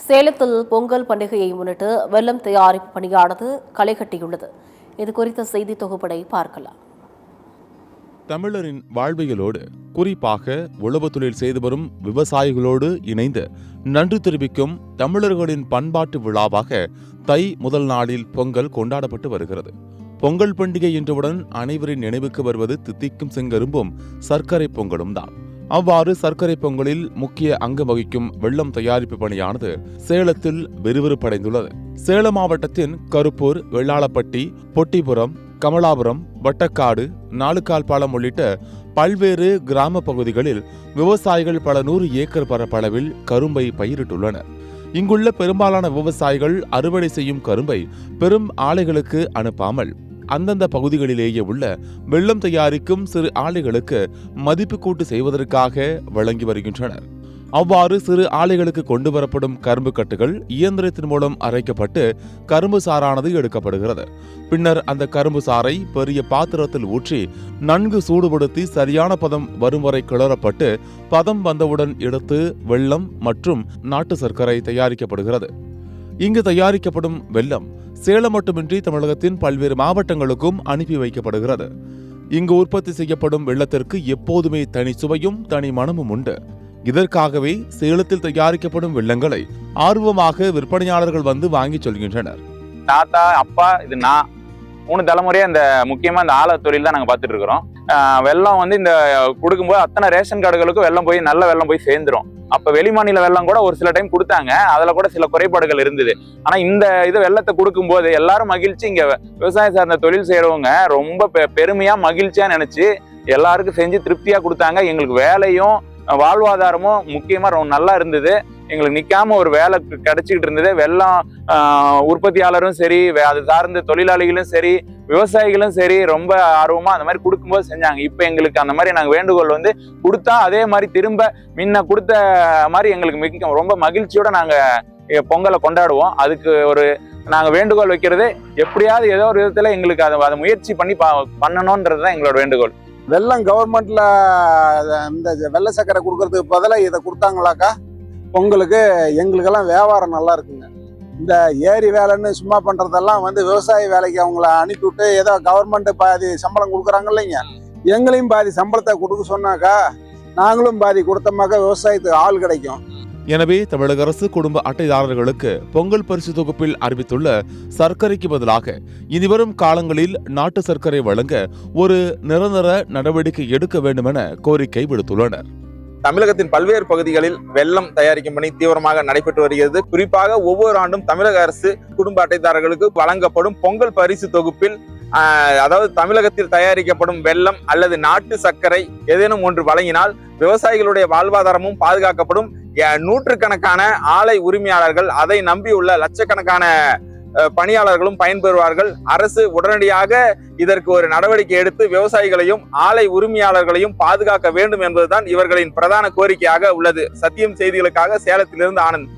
சேலத்தில் பொங்கல் பண்டிகையை முன்னிட்டு வெல்லம் தயாரிப்பு பணியானது களை கட்டியுள்ளது. இது குறித்த செய்தி தொகுப்படை பார்க்கலாம். தமிழரின் வாழ்வியலோடு குறிப்பாக உழவு தொழில் செய்து வரும் விவசாயிகளோடு இணைந்து நன்றி தெரிவிக்கும் தமிழர்களின் பண்பாட்டு விழாவாக தை முதல் நாளில் பொங்கல் கொண்டாடப்பட்டு வருகிறது. பொங்கல் பண்டிகை என்றவுடன் அனைவரின் நினைவுக்கு வருவது தித்திக்கும் செங்கரும்பும் சர்க்கரை பொங்கலும் தான். அவ்வாறு சர்க்கரை பொங்கலில் முக்கிய அங்கம் வகிக்கும் வெல்லம் தயாரிப்பு பணியானது சேலத்தில் விறுவிறுப்படைந்துள்ளது. சேலம் மாவட்டத்தின் கருப்பூர், வெள்ளாளப்பட்டி, பொட்டிபுரம், கமலாபுரம், வட்டக்காடு, நாலுகால்பாலம் உள்ளிட்ட பல்வேறு கிராம பகுதிகளில் விவசாயிகள் பல 100 ஏக்கர் பரப்பளவில் கரும்பை பயிரிட்டுள்ளனர். இங்குள்ள பெரும்பாலான விவசாயிகள் அறுவடை செய்யும் கரும்பை பெரும் ஆலைகளுக்கு அனுப்பாமல் அந்தந்த பகுதிகளிலேயே உள்ள வெல்லம் தயாரிக்கும் சிறு ஆலைகளுக்கு மதிப்பு கூட்டு செய்வதற்காக வழங்கி வருகின்றனர். அவ்வாறு சிறு ஆலைகளுக்கு கொண்டு வரப்படும் கரும்பு கட்டுகள் இயந்திரத்தின் மூலம் அரைக்கப்பட்டு கரும்பு சாறானது எடுக்கப்படுகிறது. பின்னர் அந்த கரும்பு சாறை பெரிய பாத்திரத்தில் ஊற்றி நன்கு சூடுபடுத்தி சரியான பதம் வரும் வரை கிளறப்பட்டு பதம் வந்தவுடன் எடுத்து வெல்லம் மற்றும் நாட்டு சர்க்கரை தயாரிக்கப்படுகிறது. இங்கு தயாரிக்கப்படும் வெல்லம் சேலம் மட்டுமின்றி தமிழகத்தின் பல்வேறு மாவட்டங்களுக்கும் அனுப்பி வைக்கப்படுகிறது. இங்கு உற்பத்தி செய்யப்படும் வெல்லத்திற்கு எப்போதுமே தனி சுவையும் தனி மனமும் உண்டு. இதற்காகவே சேலத்தில் தயாரிக்கப்படும் வெல்லங்களை ஆர்வமாக விற்பனையாளர்கள் வந்து வாங்கி சொல்கின்றனர். தாத்தா, அப்பா, இது நான் 3 தலைமுறையா இந்த முக்கியமா இந்த ஆலை தொழில் தான் நாங்க பார்த்துட்டு இருக்கிறோம். வெல்லம் வந்து இந்த கொடுக்கும்போது அத்தனை ரேஷன் கார்டுகளுக்கும் வெல்லம் போய் நல்ல வெல்லம் போய் சேர்ந்துரும். அப்ப வெளிமாநில வெல்லம் கூட ஒரு சில டைம் கொடுத்தாங்க, அதுல கூட சில குறைபாடுகள் இருந்தது. ஆனா இந்த வெல்லத்தை கொடுக்கும் போது எல்லாரும் மகிழ்ச்சி, இங்க விவசாயம் சார்ந்த தொழில் செய்யறவங்க ரொம்ப பெருமையா மகிழ்ச்சியா நினைச்சு எல்லாருக்கும் செஞ்சு திருப்தியா கொடுத்தாங்க. எங்களுக்கு வேலையும் வாழ்வாதாரமும் முக்கியமா ரொம்ப நல்லா இருந்தது. எங்களுக்கு நிக்காம ஒரு வேலை கிடைச்சிக்கிட்டு இருந்தது. வெல்லம் உற்பத்தியாளரும் சரி, அது சார்ந்த தொழிலாளிகளும் சரி, விவசாயிகளும் சரி ரொம்ப ஆர்வமா அந்த மாதிரி கொடுக்கும்போது செஞ்சாங்க. இப்ப எங்களுக்கு அந்த மாதிரி நாங்க வேண்டுகோள் வந்து கொடுத்தா அதே மாதிரி திரும்ப முன்ன கொடுத்த மாதிரி எங்களுக்கு ரொம்ப மகிழ்ச்சியோட நாங்க பொங்கலை கொண்டாடுவோம். அதுக்கு நாங்க வேண்டுகோள் வைக்கிறது, எப்படியாவது ஏதோ ஒரு விதத்துல எங்களுக்கு அதை முயற்சி பண்ணி பண்ணணும்ன்றதுதான் எங்களோட வேண்டுகோள். வெல்லம் கவர்மெண்ட்ல இந்த வெள்ளை சர்க்கரை கொடுக்கறதுக்கு பதிலாக இதை கொடுத்தாங்களாக்கா பொங்கலுக்கு எங்களுக்கெல்லாம் வியாபாரம் நல்லா இருக்குங்க. இந்த ஏரி வேலைன்னு சும்மா பண்றதெல்லாம் வந்து விவசாய வேலைக்கு அவங்கள அனுப்பிவிட்டு ஏதோ கவர்மெண்ட் பாதி சம்பளம் கொடுக்குறாங்க இல்லைங்க, எங்களையும் பாதி சம்பளத்தை கொடுக்க சொன்னாக்கா நாங்களும் பாதி கொடுத்தோம்னாக்கா விவசாயத்துக்கு ஆள் கிடைக்கும். எனவே தமிழக அரசு குடும்ப அட்டைதாரர்களுக்கு பொங்கல் பரிசு தொகுப்பில் அறிவித்துள்ள சர்க்கரைக்கு பதிலாக இனிவரும் காலங்களில் நாட்டு சர்க்கரை வழங்க ஒரு நிரந்தர நடவடிக்கை எடுக்க வேண்டும் என கோரிக்கை விடுத்துள்ளனர். தமிழகத்தின் பல்வேறு பகுதிகளில் வெல்லம் தயாரிக்கும் பணி தீவிரமாக நடைபெற்று வருகிறது. குறிப்பாக ஒவ்வொரு ஆண்டும் தமிழக அரசு குடும்ப அட்டைதாரர்களுக்கு வழங்கப்படும் பொங்கல் பரிசு தொகுப்பில் அதாவது தமிழகத்தில் தயாரிக்கப்படும் வெல்லம் அல்லது நாட்டு சர்க்கரை ஏதேனும் ஒன்று வழங்கினால் விவசாயிகளுடைய வாழ்வாதாரமும் பாதுகாக்கப்படும். நூற்றுக்கணக்கான ஆலை உரிமையாளர்கள், அதை நம்பியுள்ள லட்சக்கணக்கான பணியாளர்களும் பயன்பெறுவார்கள். அரசு உடனடியாக இதற்கு ஒரு நடவடிக்கை எடுத்து விவசாயிகளையும் ஆலை உரிமையாளர்களையும் பாதுகாக்க வேண்டும் என்பதுதான் இவர்களின் பிரதான கோரிக்கையாக உள்ளது. சத்தியம் செய்திகளுக்காக சேலத்திலிருந்து ஆனந்த்.